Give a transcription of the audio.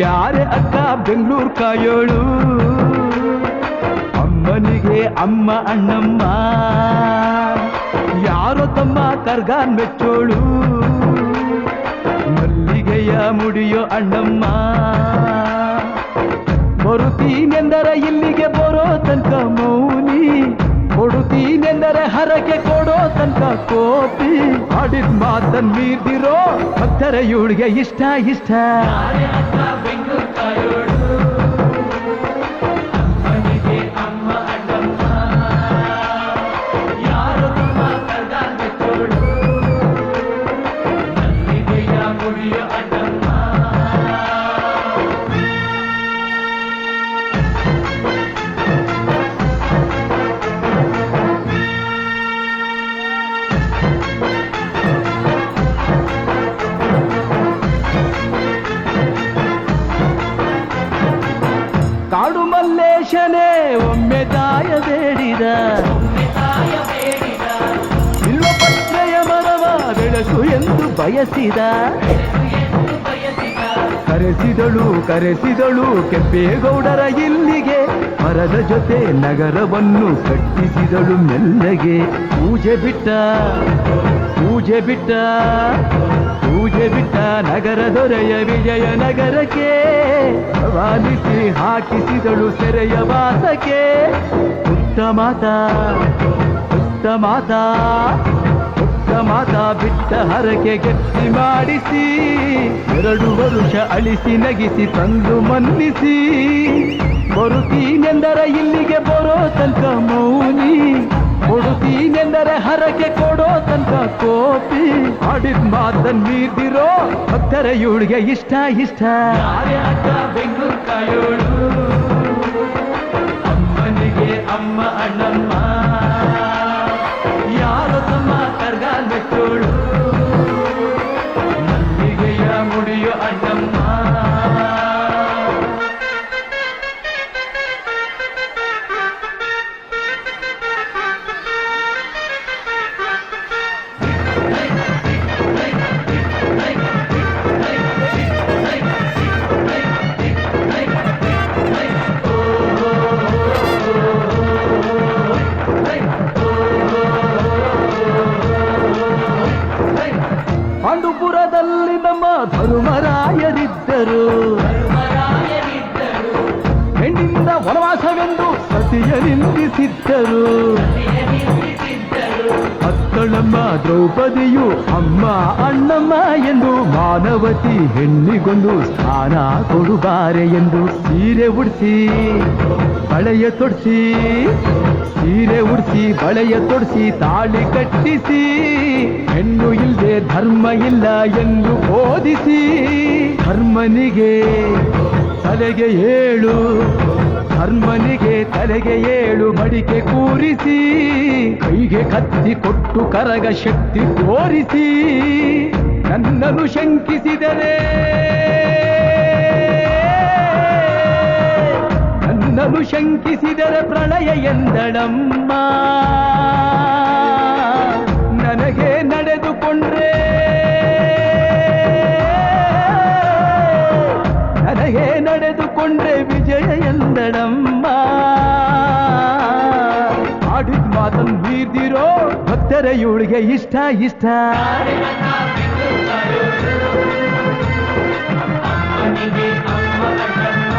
ಯಾರೇ ಅಕ್ಕ ಬೆಂಗಳೂರು ಕಾಯೋಳು ಅಮ್ಮನಿಗೆ ಅಮ್ಮ ಅಣ್ಣಮ್ಮ ಯಾರೋ ತಮ್ಮ ಕರ್ಗಾನ್ ಮೆಚ್ಚೋಳು ಮಲ್ಲಿಗೆಯ ಮುಡಿಯೋ ಅಣ್ಣಮ್ಮ ಬರುತ್ತೀನೆಂದರೆ ಇಲ್ಲಿಗೆ ಬರೋ ತನಕ ಮೌನಿ ಕೊಡುತ್ತೀನೆಂದರೆ ಹರಕೆ ಕೊಡೋ ತನಕ ಕೋಪಿ ಆಡಿದ ಮಾತನ್ ಮೀರ್ದಿರೋ ಭಕ್ತರ ಇವಳಿಗೆ ಇಷ್ಟ ಇಷ್ಟ ಕಾಡು ಮಲ್ಲೇಶನೇ ಒಮ್ಮೆ ತಾಯ ಬೇಡಿದ ಬಿಲ್ವ ಪತ್ರೆಯ ಮರವ ಬೆಳೆಸು ಎಂದು ಬಯಸಿದ ಕರೆಸಿದಳು ಕೆಂಪೇಗೌಡರ ಇಲ್ಲಿಗೆ ಮರದ ಜೊತೆ ನಗರವನ್ನು ಕಟ್ಟಿಸಿದಳು ಮೆಲ್ಲಗೆ ಪೂಜೆ ಬಿಟ್ಟ ನಗರ ದೊರೆಯ ವಿಜಯನಗರಕ್ಕೆ ವಾಲಿಸಿ ಹಾಕಿಸಿದಳು ಸೆರೆಯ ವಾಸಕ್ಕೆ ಪುಟ್ಟ ಮಾತಾ ಬಿಟ್ಟ ಹರಕೆ ಗೆಟ್ಟಿ ಮಾಡಿಸಿ 2 ವರುಷ ಅಳಿಸಿ ನಗಿಸಿ ತಂದು ಮನ್ನಿಸಿ ಬರುತ್ತೀನೆಂದರೆ ಇಲ್ಲಿಗೆ ಬರೋ ತನಕ ಮೌನಿ ಕೊಡುತ್ತೀನೆಂದರೆ ಹರಕೆ ಕೊಡೋ ತನಕ ಕೋಪಿ ಆಡಿದ ಮಾತನ್ ಮೀರ್ದಿರೋ ಭಕ್ತರ ಇವಳಿಗೆ ಇಷ್ಟ ಬೆಂಗಳೂರು ಕಾಯೋಳು ಅಮ್ಮನಿಗೆ ಅಮ್ಮ ಅಣ್ಣಮ್ಮ ಯಾರೋ ತಮ್ಮ ಕರ್ಗಾಲ್ ಮೆಚ್ಚೋಳು ಮಲ್ಲಿಗೆಯ ಮುಡಿಯೋ ಅಣ್ಣಮ್ಮ ಪಾಂಡುಪುರದಲ್ಲಿ ನಮ್ಮ ಧರ್ಮರಾಯರಿದ್ದರು ಹೆಣ್ಣಿಂದ ವನವಾಸವೆಂದು ಸತಿಯ ನಿಂದಿಸಿದ್ದರು ಅತ್ತಳಮ್ಮ ದ್ರೌಪದಿಯು ಅಮ್ಮ ಅಣ್ಣಮ್ಮ ಎಂದು ಮಾನವತಿ ಹೆಣ್ಣಿಗೊಂದು ಸ್ಥಾನ ಕೊಡುಬಾರೆ ಎಂದು ಸೀರೆ ಉಡಿಸಿ ಬಳೆಯ ತೊಡಿಸಿ ತಾಳಿ ಕಟ್ಟಿಸಿ ಹೆಣ್ಣು ಇಲ್ಲದೆ ಧರ್ಮ ಇಲ್ಲ ಎಂದು ಬೋಧಿಸಿ ಧರ್ಮನಿಗೆ ತಲೆಗೆ ಏಳು ಮಡಿಕೆ ಕೂರಿಸಿ ಕೈಗೆ ಕತ್ತಿ ಕೊಟ್ಟು ಕರಗ ಶಕ್ತಿ ತೋರಿಸಿ ನನ್ನನ್ನು ಶಂಕಿಸಿದರೆ ಪ್ರಳಯ ಎಂದಳಮ್ಮ ನನಗೆ ನಡೆದುಕೊಂಡ್ರೆ ವಿಜಯ ಎಂದಳಮ್ಮ ಆಡಿದ ಮಾತನ್ನು ಮೀರ್ದಿರೋ ಭಕ್ತರ ಇವಳಿಗೆ ಇಷ್ಟ ಅಮ್ಮನಿಗೆ ಅಮ್ಮ ಅಣ್ಣಮ್ಮ